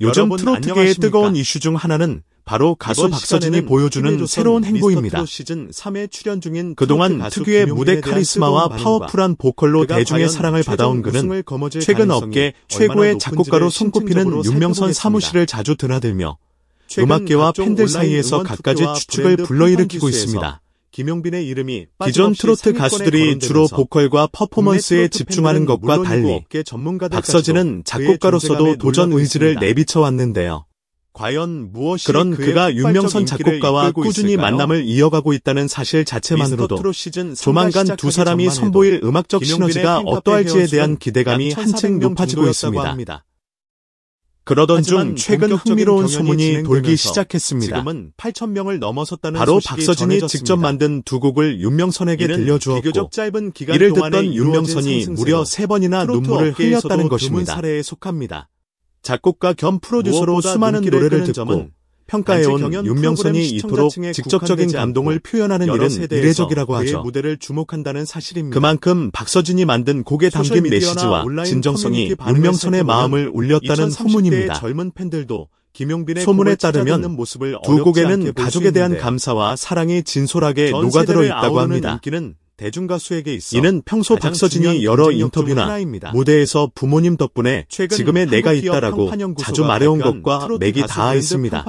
요즘 트로트계의 뜨거운 이슈 중 하나는 바로 가수 박서진이 보여주는 새로운 행보입니다. 시즌 3에 출연 중인 그동안 특유의 무대 카리스마와 파워풀한 보컬로 대중의 사랑을 받아온 그는 최근 업계 최고의 작곡가로 손꼽히는 윤명선 사무실을 자주 드나들며 음악계와 팬들 사이에서 갖가지 추측을 불러일으키고 있습니다. 김용빈의 이름이 기존 트로트 가수들이 주로 보컬과 퍼포먼스에 집중하는 것과 달리 박서진은 작곡가로서도 도전 의지를 내비쳐 왔는데요. 과연 무엇이 그런 그가 윤명선 작곡가와 꾸준히 만남을 이어가고 있다는 사실 자체만으로도 조만간 두 사람이 선보일 음악적 시너지가 어떠할지에 대한 기대감이 한층 높아지고 있습니다. 그러던 중 최근 흥미로운 소문이 돌기 시작했습니다. 지금은 8,000명을 넘어섰다는 바로 박서진이 직접 만든 두 곡을 윤명선에게 들려주었고 이를 듣던 윤명선이 무려 3번이나 눈물을 흘렸다는 것입니다. 사례에 속합니다. 작곡가 겸 프로듀서로 수많은 노래를 듣고 평가해온 윤명선이 이토록 직접적인 감동을 표현하는 일은 이례적이라고 하죠. 무대를 주목한다는 사실입니다. 그만큼 박서진이 만든 곡에 담긴 메시지와 진정성이 윤명선의 마음을 울렸다는 후문입니다. 젊은 팬들도 소문에 따르면 두 곡에는 가족에 대한 감사와 사랑이 진솔하게 녹아들어 있다고 합니다. 대중가수에게 있어 이는 평소 박서진이 여러 인터뷰나 무대에서 부모님 덕분에 지금의 내가 있다라고 자주 말해온 것과 맥이 닿아 있습니다.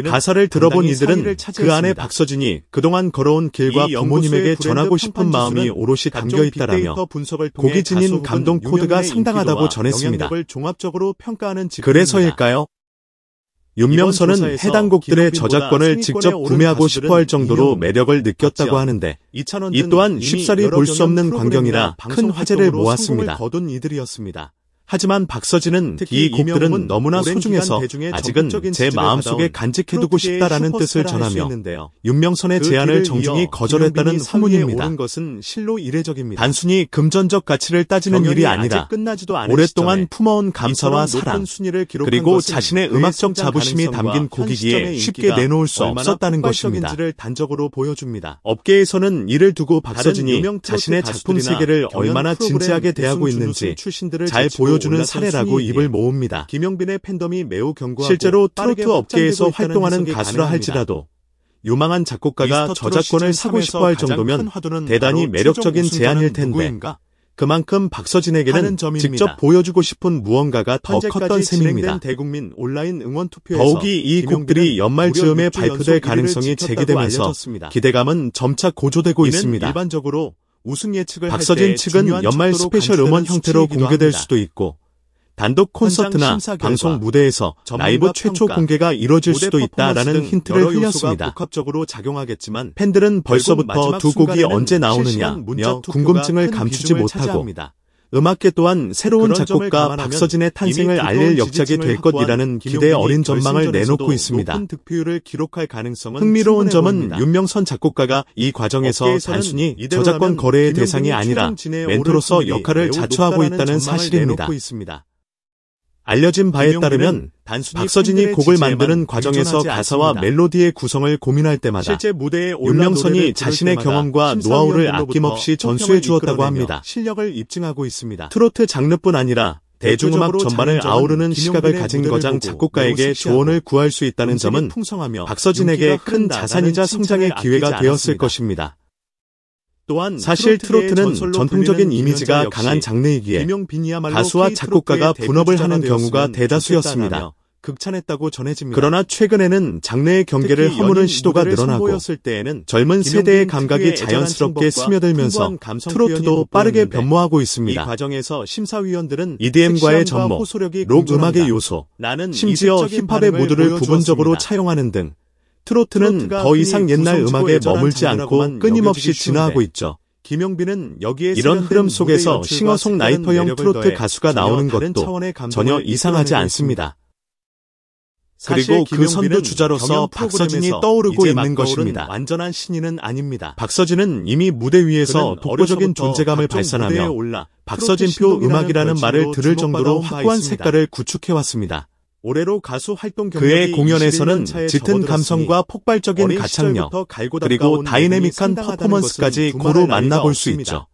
가사를 들어본 이들은 그 안에 박서진이 그동안 걸어온 길과 부모님에게 전하고 싶은 마음이 오롯이 담겨 있다라며 곡이 지닌 감동 코드가 상당하다고 전했습니다. 그래서일까요? 윤명선은 해당 곡들의 저작권을 직접 구매하고 싶어할 정도로 매력을 느꼈다고 하는데 이 또한 쉽사리 볼 수 없는 광경이라 큰 화제를 모았습니다. 하지만 박서진은 이 곡들은 너무나 소중해서 아직은 제 마음속에 간직해두고 싶다라는 뜻을 전하며 윤명선의 제안을 정중히 거절했다는 후문입니다. 단순히 금전적 가치를 따지는 일이 아니라 오랫동안 품어온 감사와 사랑 그리고 자신의 음악적 자부심이 담긴 곡이기에 쉽게 내놓을 수 없었다는 것입니다. 업계에서는 이를 두고 박서진이 자신의 작품 세계를 얼마나 진지하게 대하고 있는지 잘 보여주는 사례라고 입을 모읍니다. 김용빈의 팬덤이 매우 견고하고 실제로 트로트 업계에서 활동하는 가수라 할지라도 유망한 작곡가가 저작권을 사고 싶어 할 정도면 대단히 매력적인 제안일 텐데 그만큼 박서진에게는 직접 보여주고 싶은 무언가가 더 컸던 셈입니다. 더욱이 이 곡들이 연말 즈음에 발표될 가능성이 제기되면서 기대감은 점차 고조되고 있습니다. 박서진 측은 연말 스페셜 음원 형태로 공개될 수도 있고 단독 콘서트나 방송 무대에서 라이브 최초 공개가 이뤄질 수도 있다라는 힌트를 흘렸습니다. 팬들은 벌써부터 두 곡이 언제 나오느냐며 궁금증을 감추지 못하고 음악계 또한 새로운 작곡가 박서진의 탄생을 알릴 역작이 될 것이라는 기대 어린 전망을 내놓고 있습니다. 흥미로운 점은 윤명선 작곡가가 이 과정에서 단순히 저작권 거래의 대상이 아니라 멘토로서 역할을 자처하고 있다는 사실입니다. 알려진 바에 따르면 박서진이 곡을 만드는 과정에서 가사와 멜로디의 구성을 고민할 때마다 윤명선이 자신의 경험과 노하우를 아낌없이 전수해 주었다고 합니다. 트로트 장르뿐 아니라 대중음악 전반을 아우르는 시각을 가진 거장 작곡가에게 조언을 구할 수 있다는 점은 박서진에게 큰 자산이자 성장의 기회가 되었을 것입니다. 또한 사실 트로트는 전통적인 이미지가 강한 장르이기에 가수와 작곡가가 분업을 하는 경우가 대다수였습니다. 그러나 최근에는 장르의 경계를 허무는 시도가 늘어나고 젊은 세대의 감각이 자연스럽게 스며들면서 트로트도 빠르게 변모하고 있습니다. EDM과의 접목, 록 음악의 요소, 심지어 힙합의 무드를 부분적으로 차용하는 등 트로트는 더 이상 옛날 음악에 머물지 않고 끊임없이 진화하고 있죠. 이런 흐름 속에서 싱어송라이터형 트로트 가수가 나오는 것도 전혀 이상하지 않습니다. 그리고 그 선두주자로서 박서진이 떠오르고 있는 것입니다. 박서진은 이미 무대 위에서 독보적인 존재감을 발산하며 박서진표 음악이라는 말을 들을 정도로 확고한 색깔을 구축해왔습니다. 그의 공연에서는 짙은 감성과 폭발적인 가창력, 그리고 다이내믹한 퍼포먼스까지 고루 만나볼 수 있죠.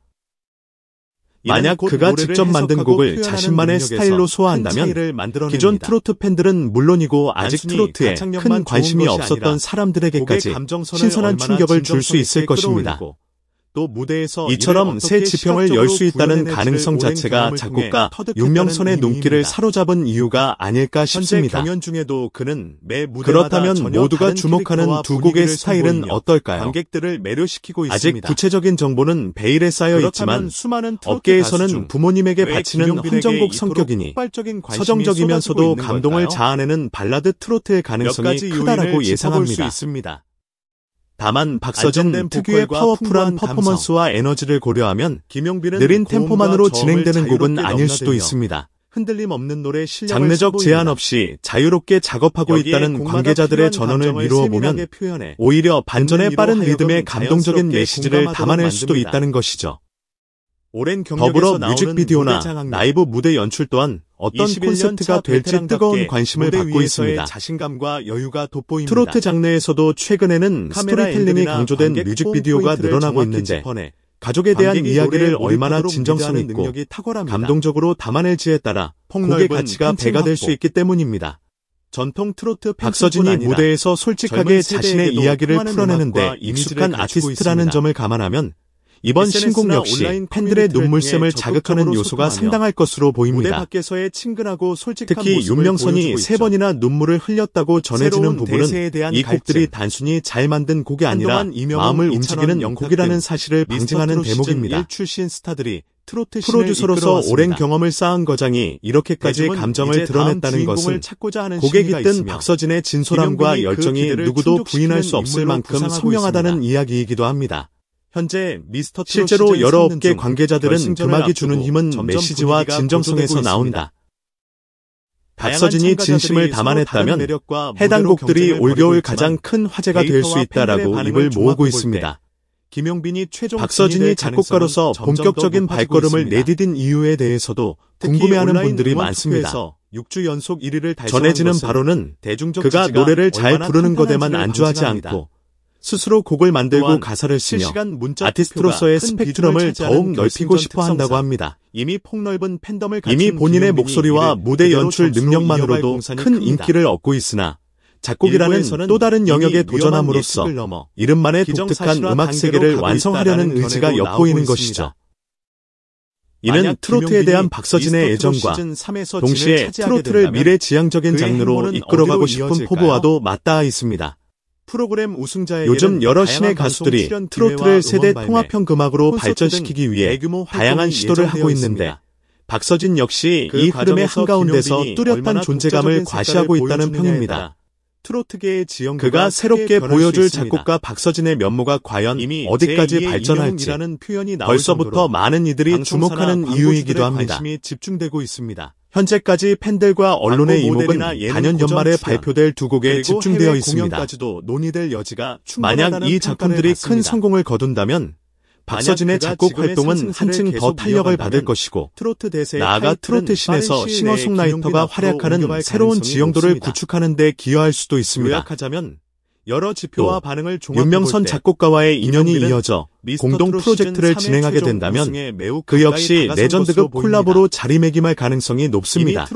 만약 그가 직접 만든 곡을 자신만의 스타일로 소화한다면 기존 트로트 팬들은 물론이고 아직 트로트에 큰 관심이 없었던 사람들에게까지 신선한 충격을 줄 수 있을 것입니다. 또 무대에서 이처럼 새 지평을 열 수 있다는 가능성 자체가 작곡가 윤명선의 눈길을 사로잡은 이유가 아닐까 싶습니다. 경연 중에도 그는 매 그렇다면 모두가 주목하는 두 곡의 스타일은 어떨까요? 관객들을 매료시키고 아직 있습니다. 구체적인 정보는 베일에 쌓여 있지만 업계에서는 부모님에게 바치는 헌정곡 성격이니 서정적이면서도 감동을 자아내는 발라드 트로트의 가능성이 크다라고 예상합니다. 다만 박서진 특유의 파워풀한 퍼포먼스와 에너지를 고려하면 느린 템포만으로 진행되는 곡은 아닐 수도 있습니다. 흔들림 없는 노래 실력을 장르적 제한 없이 자유롭게 작업하고 있다는 관계자들의 전언을 미루어보면 오히려 반전의 빠른 리듬의 감동적인 메시지를 담아낼 수도 있다는 것이죠. 더불어 뮤직비디오나 라이브 무대 연출 또한 어떤 콘셉트가 될지 뜨거운 관심을 받고 있습니다. 자신감과 여유가 돋보입니다. 트로트 장르에서도 최근에는 스토리텔링이 강조된 뮤직비디오가 늘어나고 있는데 가족에 대한 이야기를 얼마나 진정성 있고 감동적으로 담아낼지에 따라 곡의 가치가 배가 될 수 있기 때문입니다. 전통 트로트 박서진이 무대에서 솔직하게 자신의 이야기를 풀어내는데 익숙한 아티스트라는 점을 감안하면 이번 신곡 역시 팬들의 눈물샘을 자극하는 요소가 상당할 것으로 보입니다. 특히 윤명선이 3번이나 눈물을 흘렸다고 전해지는 부분은 이 곡들이 단순히 잘 만든 곡이 아니라 마음을 움직이는 곡이라는 사실을 방증하는 대목입니다. 프로듀서로서 오랜 경험을 쌓은 거장이 이렇게까지 감정을 드러냈다는 것은 곡에 깃든 박서진의 진솔함과 열정이 누구도 부인할 수 없을 만큼 선명하다는 이야기이기도 합니다. 실제로 여러 업계 관계자들은 음악이 주는 힘은 메시지와 진정성에서 나온다. 박서진이 진심을 담아냈다면 해당 곡들이 올겨울 가장 큰 화제가 될 수 있다라고 입을 모으고 있습니다. 박서진이 작곡가로서 본격적인 발걸음을 내디딘 이유에 대해서도 궁금해하는 분들이 많습니다. 전해지는 바로는 그가 노래를 잘 부르는 것에만 안주하지 않고 스스로 곡을 만들고 가사를 쓰며 아티스트로서의 스펙트럼을 더욱 넓히고 싶어 한다고 합니다. 이미 본인의 목소리와 무대 연출 능력만으로도 큰 인기를 얻고 있으나 작곡이라는 또 다른 영역에 도전함으로써 이름만의 독특한 음악 세계를 완성하려는 의지가 엿보이는 것이죠. 이는 트로트에 대한 박서진의 애정과 동시에 트로트를 미래지향적인 장르로 이끌어가고 싶은 포부와도 맞닿아 있습니다. 요즘 여러 신의 가수들이 트로트를 세대 통합형 음악으로 발전시키기 위해 다양한 시도를 하고 있는데 박서진 역시 이 흐름의 한가운데서 뚜렷한 존재감을 과시하고 있다는 평입니다. 그가 새롭게 보여줄 작곡가 박서진의 면모가 과연 어디까지 발전할지 벌써부터 많은 이들이 주목하는 이유이기도 합니다. 현재까지 팬들과 언론의 이목은 단연 연말에 발표될 두 곡에 집중되어 있습니다. 만약 이 작품들이 큰 성공을 거둔다면 박서진의 작곡 활동은 한층 더 탄력을 받을 것이고 나아가 트로트 씬에서 싱어송라이터가 활약하는 새로운 지형도를 구축하는 데 기여할 수도 있습니다. 또 윤명선 작곡가와의 인연이 이어져 공동 프로젝트를 진행하게 된다면 그 역시 레전드급 콜라보로 자리매김할 가능성이 높습니다.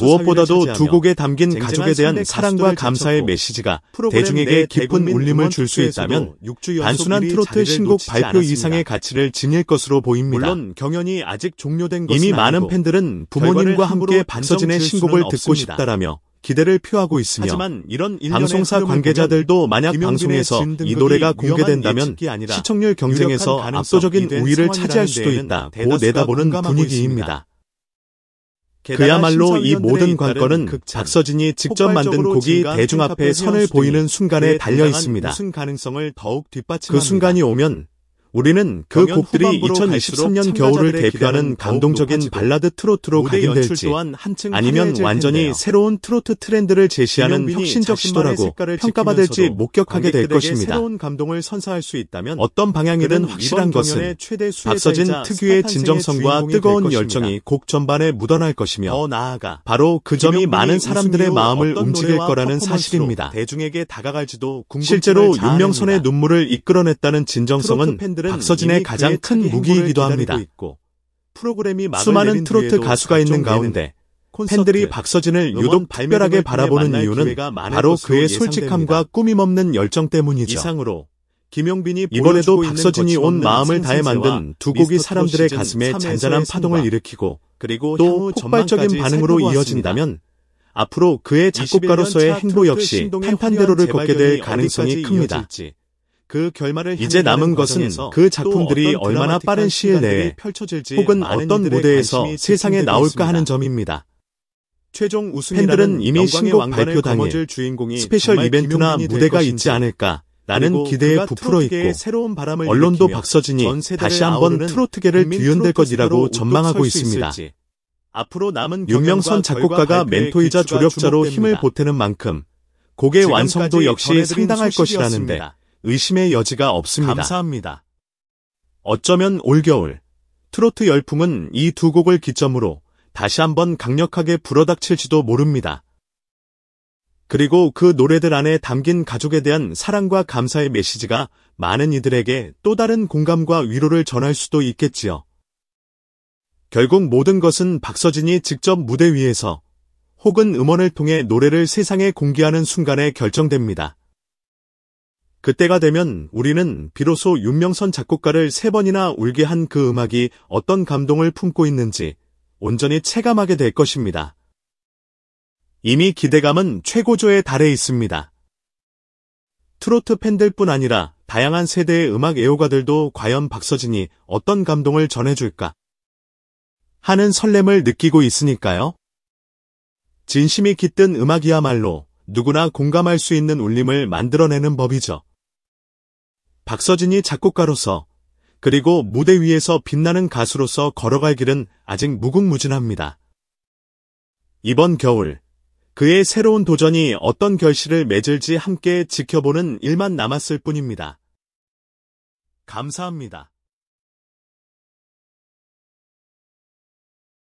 무엇보다도 두 곡에 담긴 가족에 대한 사랑과 감사의 메시지가 대중에게 깊은 울림을 줄 수 있다면 단순한 트로트 신곡 발표 이상의 가치를 지닐 것으로 보입니다. 이미 많은 팬들은 부모님과 함께 박서진의 신곡을 듣고 싶다라며 기대를 표하고 있으며 방송사 관계자들도 만약 방송에서 이 노래가 공개된다면 시청률 경쟁에서 압도적인 우위를 차지할 수도 있다고 내다보는 분위기입니다. 그야말로 이 모든 관건은 박서진이 직접 만든 곡이 대중 앞에 선을 보이는 순간에 달려 있습니다. 그 순간이 오면 우리는 그 곡들이 2023년 겨울을 대표하는 감동적인 발라드 트로트로 각인될지 아니면 완전히 새로운 트로트 트렌드를 제시하는 혁신적 시도라고 평가받을지 목격하게 될 것입니다. 어떤 방향이든 확실한 것은 박서진 특유의 진정성과 뜨거운 열정이 곡 전반에 묻어날 것이며 바로 그 점이 많은 사람들의 마음을 움직일 거라는 사실입니다. 실제로 윤명선의 눈물을 이끌어냈다는 진정성은 박서진의 가장 큰 무기이기도 합니다. 수많은 트로트 가수가 있는 가운데 팬들이 박서진을 유독 특별하게 바라보는 이유는 바로 그의 솔직함과 꾸밈없는 열정 때문이죠. 이번에도 박서진이 온 마음을 다해 만든 두 곡이 사람들의 가슴에 잔잔한 파동을 일으키고 또 폭발적인 반응으로 이어진다면 앞으로 그의 작곡가로서의 행보 역시 탄탄대로를 걷게 될 가능성이 큽니다. 이제 남은 것은 그 작품들이 얼마나 빠른 시일 내에 혹은 어떤 무대에서 세상에 나올까 하는 점입니다. 팬들은 이미 신곡 발표 당일 스페셜 이벤트나 무대가 있지 않을까 라는 기대에 부풀어 있고 언론도 박서진이 다시 한번 트로트계를 뒤흔들 것이라고 전망하고 있습니다. 윤명선 작곡가가 멘토이자 조력자로 힘을 보태는 만큼 곡의 완성도 역시 상당할 것이라는데 의심의 여지가 없습니다. 감사합니다. 어쩌면 올겨울 트로트 열풍은 이 두 곡을 기점으로 다시 한번 강력하게 불어닥칠지도 모릅니다. 그리고 그 노래들 안에 담긴 가족에 대한 사랑과 감사의 메시지가 많은 이들에게 또 다른 공감과 위로를 전할 수도 있겠지요. 결국 모든 것은 박서진이 직접 무대 위에서 혹은 음원을 통해 노래를 세상에 공개하는 순간에 결정됩니다. 그때가 되면 우리는 비로소 윤명선 작곡가를 3번이나 울게 한 그 음악이 어떤 감동을 품고 있는지 온전히 체감하게 될 것입니다. 이미 기대감은 최고조에 달해 있습니다. 트로트 팬들뿐 아니라 다양한 세대의 음악 애호가들도 과연 박서진이 어떤 감동을 전해줄까 하는 설렘을 느끼고 있으니까요. 진심이 깃든 음악이야말로 누구나 공감할 수 있는 울림을 만들어내는 법이죠. 박서진이 작곡가로서 그리고 무대 위에서 빛나는 가수로서 걸어갈 길은 아직 무궁무진합니다. 이번 겨울 그의 새로운 도전이 어떤 결실을 맺을지 함께 지켜보는 일만 남았을 뿐입니다. 감사합니다.